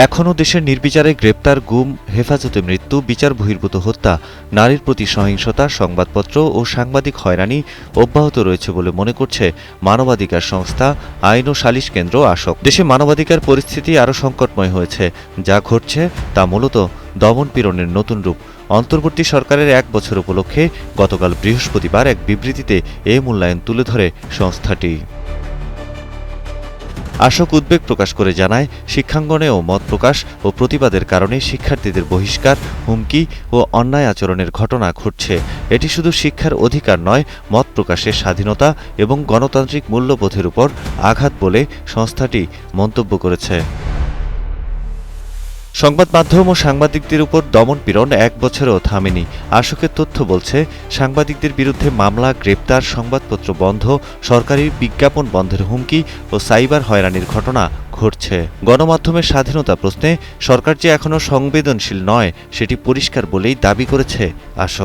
এখনও দেশের নির্বিচারে গ্রেপ্তার, গুম, হেফাজতে মৃত্যু, বিচার বহির্ভূত হত্যা, নারীর প্রতি সহিংসতা, সংবাদপত্র ও সাংবাদিক হয়রানি অব্যাহত রয়েছে বলে মনে করছে মানবাধিকার সংস্থা আইন ও সালিশ কেন্দ্র আশক। দেশে মানবাধিকার পরিস্থিতি আরও সংকটময় হয়েছে। যা ঘটছে তা মূলত দমন-পীড়নের নতুন রূপ। অন্তর্বর্তী সরকারের ১ বছর উপলক্ষে গতকাল বৃহস্পতিবার এক বিবৃতিতে এ মূল্যায়ন তুলে ধরে সংস্থাটি। আশক উদ্বেগ প্রকাশ করে জানায়, শিক্ষাঙ্গনেও মত প্রকাশ ও প্রতিবাদের কারণে শিক্ষার্থীদের বহিষ্কার, হুমকি ও অন্যায় আচরণের ঘটনা ঘটছে। এটি শুধু শিক্ষার অধিকার নয়, মত প্রকাশের স্বাধীনতা এবং গণতান্ত্রিক মূল্যবোধের উপর আঘাত বলে সংস্থাটি মন্তব্য করেছে। সংবাদ মাধ্যম ও সাংবাদিকদের উপর দমন-পীড়ন ১ বছরেও থামেনি। আশকের তথ্য বলছে, সাংবাদিকদের বিরুদ্ধে মামলা, গ্রেপ্তার, সংবাদপত্র বন্ধ, সরকারি বিজ্ঞাপন বন্ধের হুমকি ও সাইবার হয়রানির ঘটনা ঘটছে। গণমাধ্যমের স্বাধীনতা প্রশ্নে সরকার যে এখনও সংবেদনশীল নয়, সেটি পরিষ্কার বলেই দাবি করেছে আশক।